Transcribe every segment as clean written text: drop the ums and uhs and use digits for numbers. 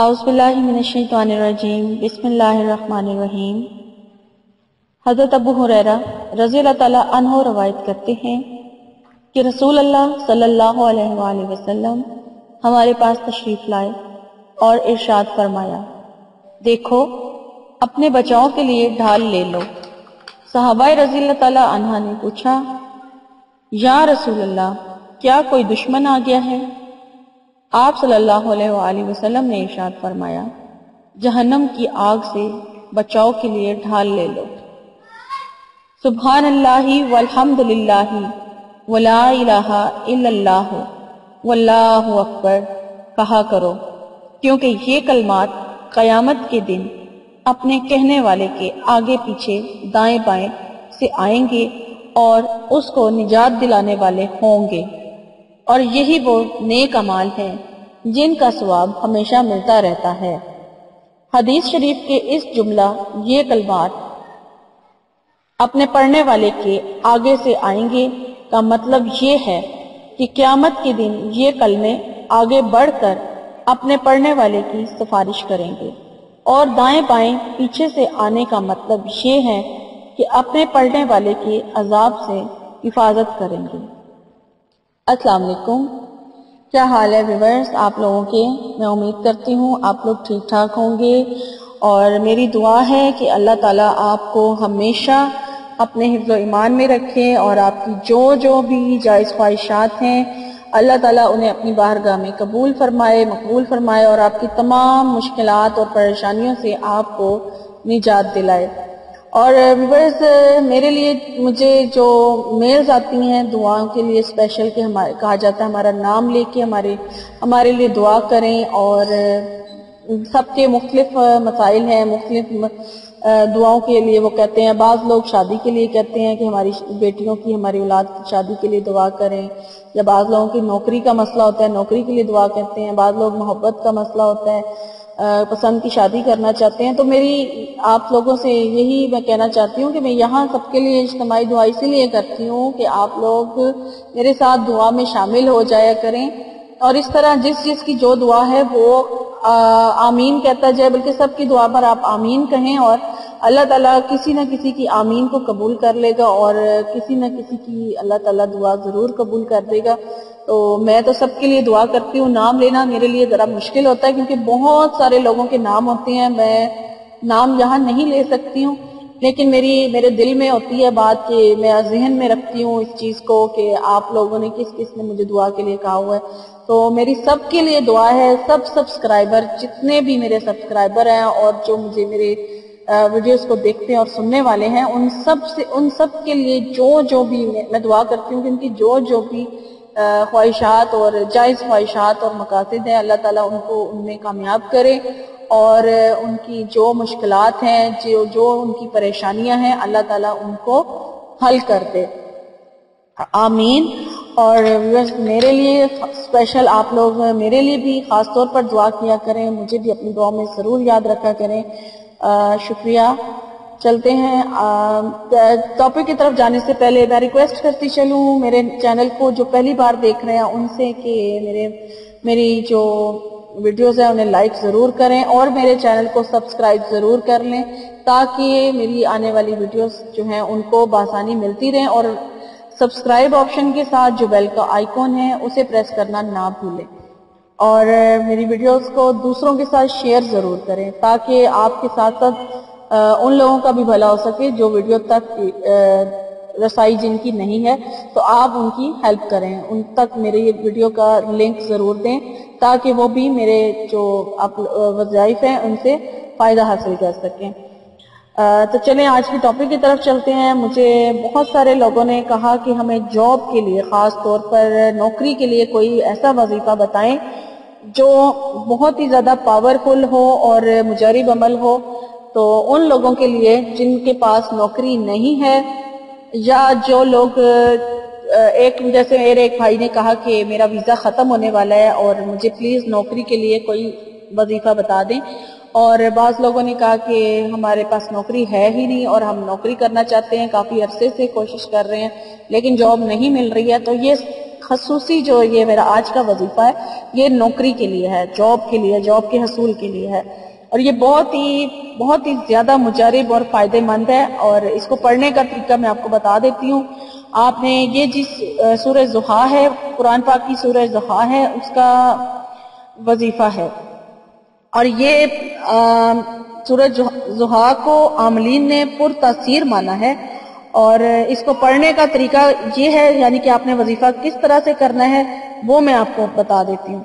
اعوذ باللہ من الشیطان الرجیم بسم اللہ الرحمن الرحیم۔ حضرت ابو ہریرہ رضی اللہ تعالیٰ عنہ روایت کرتے ہیں کہ رسول اللہ صلی اللہ علیہ وآلہ وسلم ہمارے پاس تشریف لائے اور ارشاد فرمایا، دیکھو اپنے بچاؤ کے لیے ڈھال لے لو۔ صحابہ رضی اللہ تعالیٰ عنہ نے پوچھا، یا رسول اللہ کیا کوئی دشمن آ گیا ہے؟ آپ صلی اللہ علیہ وآلہ وسلم نے ارشاد فرمایا، جہنم کی آگ سے بچاؤ کے لیے ڈھال لے لو۔ سبحان اللہ والحمد للہ ولا الہ الا اللہ واللہ اکبر کہا کرو، کیونکہ یہ کلمات قیامت کے دن اپنے کہنے والے کے آگے پیچھے دائیں بائیں سے آئیں گے اور اس کو نجات دلانے والے ہوں گے، اور یہی وہ نیک اعمال ہیں جن کا ثواب ہمیشہ ملتا رہتا ہے۔ حدیث شریف کے اس جملہ یہ کلمات اپنے پڑھنے والے کے آگے سے آئیں گے کا مطلب یہ ہے کہ قیامت کے دن یہ کلمے آگے بڑھ کر اپنے پڑھنے والے کی سفارش کریں گے، اور دائیں بائیں پیچھے سے آنے کا مطلب یہ ہے کہ اپنے پڑھنے والے کے عذاب سے حفاظت کریں گے۔ السلام علیکم، کیا حال ہے ویورز آپ لوگوں کے؟ میں امید کرتی ہوں آپ لوگ ٹھیک ٹھاک ہوں گے، اور میری دعا ہے کہ اللہ تعالیٰ آپ کو ہمیشہ اپنے حفظ و ایمان میں رکھے، اور آپ کی جو بھی جائز خواہشات ہیں اللہ تعالیٰ انہیں اپنی بارگاہ میں قبول فرمائے، مقبول فرمائے، اور آپ کی تمام مشکلات اور پریشانیوں سے آپ کو نجات دلائے۔ اور ویورز میرے لیے مجھے جو میلز آتی ہیں دعاؤں کے لیے اسپیشل، کہ کہا جاتا ہے ہمارا نام لے کے ہمارے لیے دعا کریں، اور سب کے مختلف مسائل ہیں، مختلف دعاؤں کے لیے وہ کہتے ہیں۔ بعض لوگ شادی کے لیے کہتے ہیں کہ ہماری بیٹیوں کی، ہماری اولاد کی شادی کے لیے دعا کریں، یا بعض لوگوں کی نوکری کا مسئلہ ہوتا ہے، نوکری کے لیے دعا کرتے ہیں، بعض لوگ محبت کا مسئلہ ہوتا ہے، پسند کی شادی کرنا چاہتے ہیں۔ تو میری آپ لوگوں سے یہی میں کہنا چاہتی ہوں کہ میں یہاں سب کے لیے اجتماعی دعا اسی لیے کرتی ہوں کہ آپ لوگ میرے ساتھ دعا میں شامل ہو جایا کریں، اور اس طرح جس کی جو دعا ہے وہ آمین کہتا جائے، بلکہ سب کی دعا پر آپ آمین کہیں، اور اللہ تعالیٰ کسی نہ کسی کی آمین کو قبول کر لے گا، اور کسی نہ کسی کی اللہ تعالیٰ دعا ضرور قبول کر دے گا۔ تو میں تو سب کے لیے دعا کرتی ہوں۔ نام لینا میرے لیے ذرا مشکل ہوتا ہے کیونکہ بہت سارے لوگوں کے نام ہوتے ہیں، میں نام یہاں نہیں لے سکتی ہوں، لیکن میرے دل میں ہوتی ہے بات کہ میں ذہن میں رکھتی ہوں اس چیز کو کہ آپ لوگوں نے کس نے مجھے دعا کے لیے کہا ہوا ہے۔ تو میری سب کے لیے دعا ہے، سب سبسکرائبر جتنے بھی میرے سبسکرائبر ہیں اور جو مجھے میرے ویڈیوز کو دیکھتے ہیں اور سننے والے ہیں، ان سب کے لیے جو بھی میں دعا کرتی ہوں کہ ان کی جو بھی خواہشات اور جائز خواہشات اور مقاصد ہیں اللہ تعالیٰ ان کو ان میں کامیاب کرے، اور ان کی جو مشکلات ہیں، جو ان کی پریشانیاں ہیں اللہ تعالیٰ ان کو حل کر دے، آمین۔ اور میرے لیے اسپیشل آپ لوگ میرے لیے بھی خاص طور پر دعا کیا کریں، مجھے بھی اپنی دعا میں ضرور یاد رکھا کریں۔ شکریہ۔ چلتے ہیں ٹاپک کی طرف جانے سے پہلے میں ریکویسٹ کرتی چلوں میرے چینل کو جو پہلی بار دیکھ رہے ہیں ان سے کہ میری جو ویڈیوز ہیں انہیں لائک ضرور کریں، اور میرے چینل کو سبسکرائب ضرور کر لیں تاکہ میری آنے والی ویڈیوز جو ہیں ان کو بآسانی ملتی رہیں، اور سبسکرائب آپشن کے ساتھ جو بیل کا آئیکن ہے اسے پریس کرنا نہ بھولیں، اور میری ویڈیوز کو دوسروں کے ساتھ شیئر ضرور کریں تاکہ آپ کے ساتھ ساتھ ان لوگوں کا بھی بھلا ہو سکے جو ویڈیو تک رسائی جن کی نہیں ہے، تو آپ ان کی ہیلپ کریں، ان تک میرے یہ ویڈیو کا لنک ضرور دیں تاکہ وہ بھی میرے جو وظائف ہیں ان سے فائدہ حاصل کر سکیں۔ تو چلیں آج کی ٹاپک کی طرف چلتے ہیں۔ مجھے بہت سارے لوگوں نے کہا کہ ہمیں جاب کے لیے، خاص طور پر نوکری کے لیے کوئی ایسا وظیفہ بتائیں جو بہت ہی زیادہ پاورفل ہو اور مجرب عمل ہو۔ تو ان لوگوں کے لیے جن کے پاس نوکری نہیں ہے، یا جو لوگ جیسے میرے ایک بھائی نے کہا کہ میرا ویزا ختم ہونے والا ہے اور مجھے پلیز نوکری کے لیے کوئی وظیفہ بتا دیں، اور بعض لوگوں نے کہا کہ ہمارے پاس نوکری ہے ہی نہیں اور ہم نوکری کرنا چاہتے ہیں، کافی عرصے سے کوشش کر رہے ہیں لیکن جاب نہیں مل رہی ہے۔ تو یہ خصوصی جو یہ میرا آج کا وظیفہ ہے یہ نوکری کے لیے ہے، جاب کے لیے، جاب کے حصول کے لیے ہے، اور یہ بہت ہی زیادہ مجرب اور فائدہ مند ہے، اور اس کو پڑھنے کا طریقہ میں آپ کو بتا دیتی ہوں۔ آپ نے یہ جس سورہ ضحیٰ ہے، قرآن پاک کی سورہ ضحیٰ ہے، اس کا وظیفہ ہے، اور یہ سورہ ضحیٰ کو عاملین نے پر تاثیر مانا ہے، اور اس کو پڑھنے کا طریقہ یہ ہے، یعنی کہ آپ نے وظیفہ کس طرح سے کرنا ہے وہ میں آپ کو بتا دیتی ہوں۔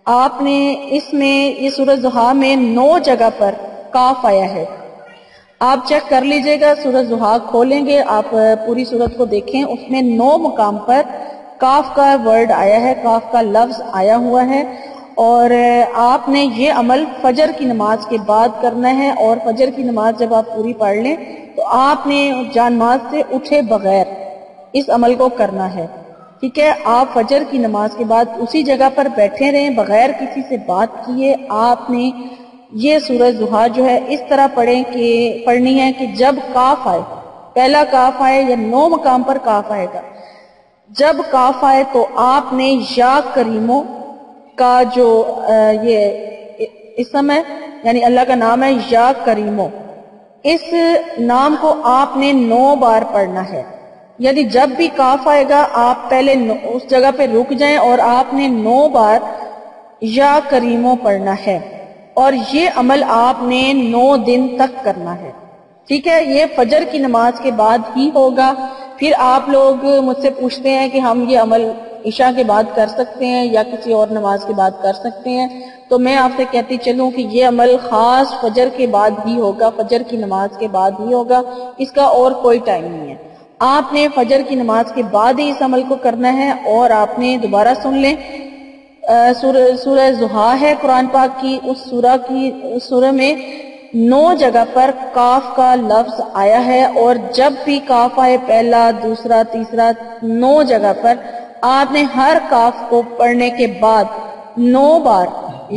آپ نے اس میں یہ سورہ ضحیٰ میں 9 جگہ پر کاف آیا ہے، آپ چیک کر لیجئے گا، سورہ ضحیٰ کھولیں گے، آپ پوری سورت کو دیکھیں، اس میں 9 مقام پر کاف کا ورڈ آیا ہے، کاف کا لفظ آیا ہوا ہے، اور آپ نے یہ عمل فجر کی نماز کے بعد کرنا ہے، اور فجر کی نماز جب آپ پوری پڑھ لیں تو آپ نے جان ماز سے اٹھے بغیر اس عمل کو کرنا ہے، ٹھیک ہے؟ آپ فجر کی نماز کے بعد اسی جگہ پر بیٹھے رہیں بغیر کسی سے بات کیے۔ آپ نے یہ سورہ ضحیٰ جو ہے اس طرح پڑھنی ہے کہ جب کاف آئے، پہلا کاف آئے یا 9 مقام پر کاف آئے گا، جب کاف آئے تو آپ نے یا کریمو کا جو یہ اسم ہے، یعنی اللہ کا نام ہے یا کریمو، اس نام کو آپ نے 9 بار پڑھنا ہے، یعنی جب بھی کاف آئے گا آپ پہلے اس جگہ پہ رک جائیں اور آپ نے 9 بار یا کریمو پڑھنا ہے، اور یہ عمل آپ نے 9 دن تک کرنا ہے، ٹھیک ہے؟ یہ فجر کی نماز کے بعد ہی ہوگا۔ پھر آپ لوگ مجھ سے پوچھتے ہیں کہ ہم یہ عمل عشاء کے بعد کر سکتے ہیں یا کسی اور نماز کے بعد کر سکتے ہیں، تو میں آپ سے کہتی چلوں کہ یہ عمل خاص فجر کے بعد ہی ہوگا، فجر کی نماز کے بعد ہی ہوگا، اس کا اور کوئی ٹائم نہیں ہے۔ آپ نے فجر کی نماز کے بعد ہی اس عمل کو کرنا ہے، اور آپ نے دوبارہ سن لیں، سورہ ضحیٰ ہے قرآن پاک کی، اس سورہ میں 9 جگہ پر کاف کا لفظ آیا ہے، اور جب بھی کاف آئے، پہلا، دوسرا، تیسرا، 9 جگہ پر آپ نے ہر کاف کو پڑھنے کے بعد 9 بار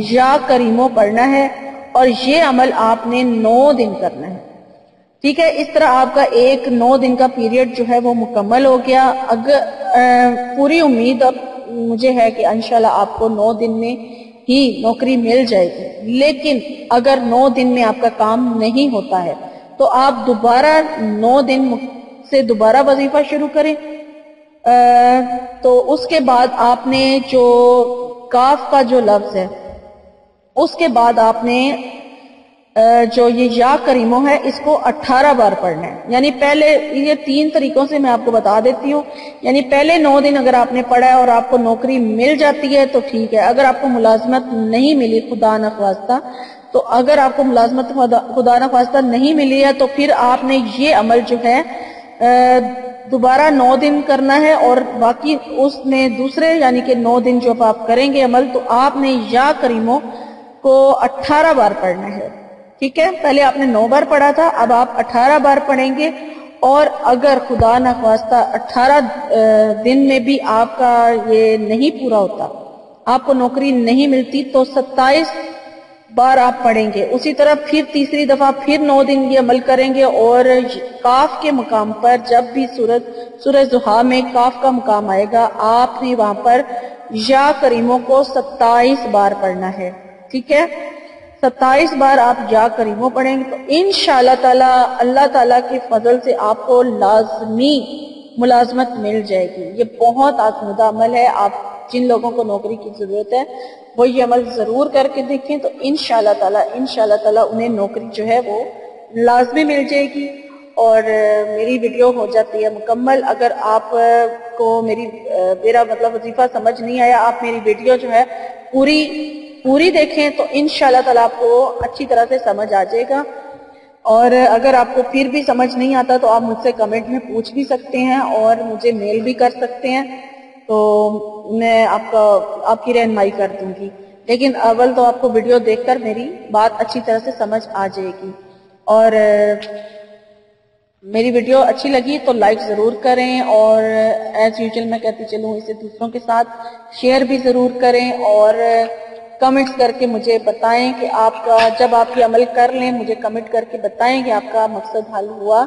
یا کریمو پڑھنا ہے، اور یہ عمل آپ نے 9 دن کرنا ہے، ٹھیک ہے؟ اس طرح آپ کا ایک 9 دن کا پیریڈ جو ہے وہ مکمل ہو گیا۔ اگر پوری امید اب مجھے ہے کہ انشاءاللہ آپ کو 9 دن میں ہی نوکری مل جائے گی، لیکن اگر 9 دن میں آپ کا کام نہیں ہوتا ہے تو آپ دوبارہ 9 دن سے دوبارہ وظیفہ شروع کریں۔ تو اس کے بعد آپ نے جو کاف کا جو لفظ ہے اس کے بعد آپ نے جو یہ یا کریمو ہے اس کو 18 بار پڑھنا ہے، یعنی پہلے یہ 3 طریقوں سے میں آپ کو بتا دیتی ہوں، یعنی پہلے 9 دن اگر آپ نے پڑھا ہے اور آپ کو نوکری مل جاتی ہے تو ٹھیک ہے، اگر آپ کو ملازمت نہیں ملی خدا نخواستہ، تو اگر آپ کو ملازمت خدا نخواستہ نہیں ملی ہے تو پھر آپ نے یہ عمل جو ہے دوبارہ 9 دن کرنا ہے، اور باقی اس میں دوسرے یعنی کہ 9 دن جب آپ کریں گے عمل تو آپ نے یا کریمو کو 18 بار پڑھنا ہے، ٹھیک ہے؟ پہلے آپ نے 9 بار پڑھا تھا، اب آپ 18 بار پڑھیں گے، اور اگر خدا نخواستہ 18 دن میں بھی آپ کا یہ نہیں پورا ہوتا، آپ کو نوکری نہیں ملتی، تو 27 بار آپ پڑھیں گے۔ اسی طرح پھر تیسری دفعہ پھر 9 دن یہ عمل کریں گے، اور کاف کے مقام پر جب بھی سورہ ضحیٰ میں کاف کا مقام آئے گا آپ نے وہاں پر یا کریموں کو 27 بار پڑھنا ہے، ٹھیک ہے؟ 27 بار آپ یا کریموں پڑھیں گے تو انشاءاللہ تعالی اللہ تعالیٰ کے فضل سے آپ کو لازمی ملازمت مل جائے گی۔ یہ بہت آسودہ عمل ہے، آپ جن لوگوں کو نوکری کی ضرورت ہے وہ یہ عمل ضرور کر کے دیکھیں، تو انشاءاللہ تعالی انہیں نوکری جو ہے وہ لازمی مل جائے گی۔ اور میری ویڈیو ہو جاتی ہے مکمل۔ اگر آپ کو میرا مطلب وظیفہ سمجھ نہیں آیا، آپ میری ویڈیو جو ہے پوری دیکھیں تو انشاءاللہ تعالی آپ کو اچھی طرح سے سمجھ آ جائے گا۔ اور اگر آپ کو پھر بھی سمجھ نہیں آتا تو آپ مجھ سے کمنٹ میں پوچھ بھی سکتے ہیں اور مجھے میل بھی کر سکتے ہیں، تو میں آپ کی رہنمائی کر دوں گی، لیکن اول تو آپ کو ویڈیو دیکھ کر میری بات اچھی طرح سے سمجھ آ جائے گی۔ اور میری ویڈیو اچھی لگی تو لائک ضرور کریں، اور ایز یوزول میں کہتی چلوں اسے دوسروں کے ساتھ شیئر بھی ضرور کریں، اور کمنٹس کر کے مجھے بتائیں کہ آپ کا جب آپ یہ عمل کر لیں، مجھے کمنٹ کر کے بتائیں کہ آپ کا مقصد حل ہوا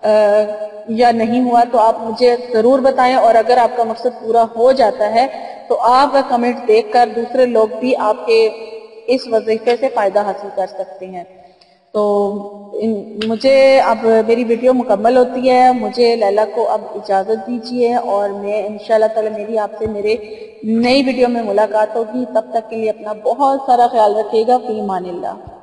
یا نہیں ہوا تو آپ مجھے ضرور بتائیں، اور اگر آپ کا مقصد پورا ہو جاتا ہے تو آپ کا کمنٹ دیکھ کر دوسرے لوگ بھی آپ کے اس وظیفے سے فائدہ حاصل کر سکتے ہیں۔ تو مجھے اب میری ویڈیو مکمل ہوتی ہے، مجھے لیلا کو اب اجازت دیجیے، اور میں انشاءاللہ تعالی میری آپ سے میرے نئی ویڈیو میں ملاقات ہوگی۔ تب تک کے لیے اپنا بہت سارا خیال رکھیے گا۔ فی امان اللہ۔